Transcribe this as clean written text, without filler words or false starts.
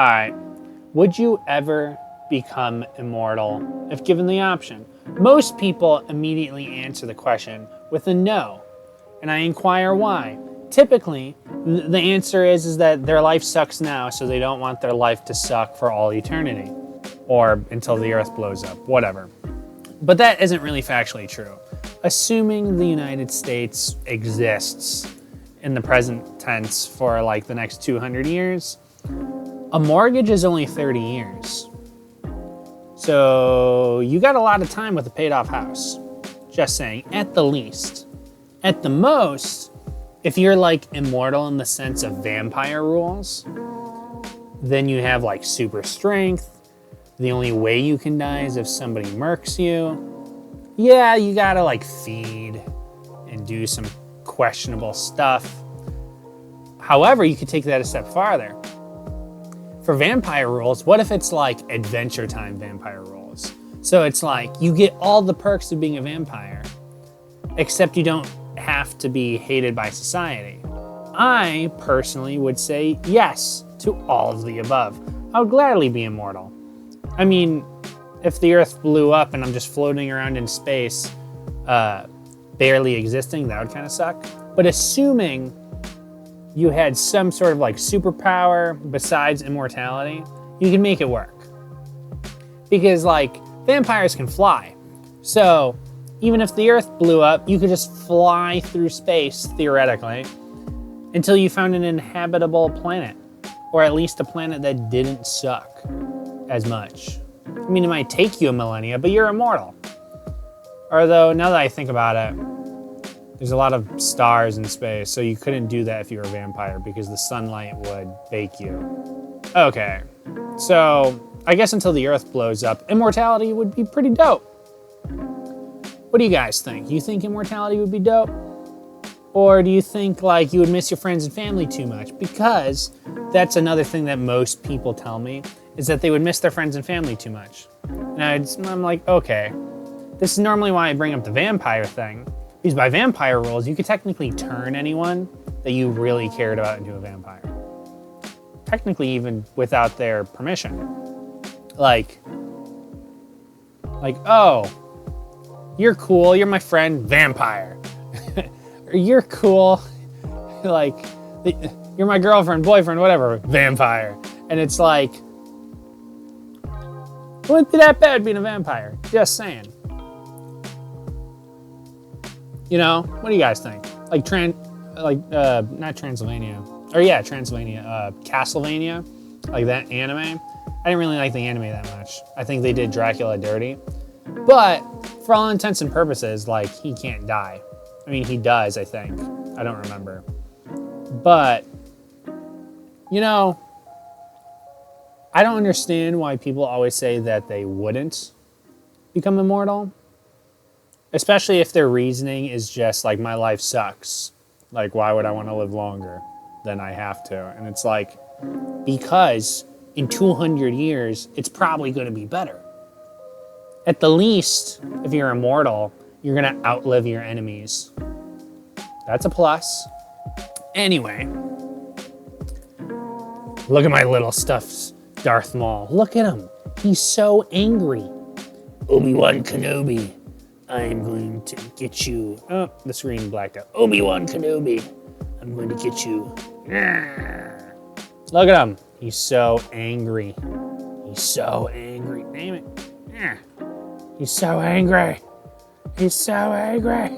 All right. Would you ever become immortal if given the option? Most people immediately answer the question with a no, and I inquire why. Typically, the answer is that their life sucks now, so they don't want their life to suck for all eternity, or until the earth blows up, whatever. But that isn't really factually true. Assuming the United States exists in the present tense for like the next 200 years, a mortgage is only 30 years. So you got a lot of time with a paid off house. Just saying, at the least. At the most, if you're like immortal in the sense of vampire rules, then you have like super strength. The only way you can die is if somebody murks you. Yeah, you gotta like feed and do some questionable stuff. However, you could take that a step farther. For vampire rules, what if it's like Adventure Time vampire rules? So it's like you get all the perks of being a vampire, except you don't have to be hated by society. I personally would say yes to all of the above. I would gladly be immortal. I mean, if the earth blew up and I'm just floating around in space, barely existing, that would kind of suck. But assuming you had some sort of like superpower besides immortality, you can make it work. Because like vampires can fly. So even if the earth blew up, you could just fly through space, theoretically, until you found an inhabitable planet. Or at least a planet that didn't suck as much. I mean, it might take you a millennia, but you're immortal. Although, now that I think about it, there's a lot of stars in space, so you couldn't do that if you were a vampire because the sunlight would bake you. Okay, so I guess until the earth blows up, immortality would be pretty dope. What do you guys think? You think immortality would be dope? Or do you think like you would miss your friends and family too much? Because that's another thing that most people tell me, is that they would miss their friends and family too much. And I'm like, okay, this is normally why I bring up the vampire thing. Because by vampire rules, you could technically turn anyone that you really cared about into a vampire. Technically even without their permission. Like, oh, you're cool, you're my friend, vampire. Or you're cool, like, you're my girlfriend, boyfriend, whatever, vampire. And it's like, it wouldn't be that bad being a vampire, just saying. You know, what do you guys think? Like not Transylvania. Or yeah, Transylvania. Castlevania, like that anime. I didn't really like the anime that much. I think they did Dracula dirty. But for all intents and purposes, like, he can't die. I mean, he does, I think. I don't remember. But, you know, I don't understand why people always say that they wouldn't become immortal. Especially if their reasoning is just like, my life sucks. Like, why would I want to live longer than I have to? And it's like, because in 200 years, it's probably going to be better. At the least, if you're immortal, you're going to outlive your enemies. That's a plus. Anyway, look at my little stuffed Darth Maul. Look at him. He's so angry. Obi-Wan Kenobi. I'm going to get you. Oh, the screen blacked out. Obi-Wan Kenobi. I'm going to get you. Look at him. He's so angry. He's so angry. Damn it. He's so angry. He's so angry.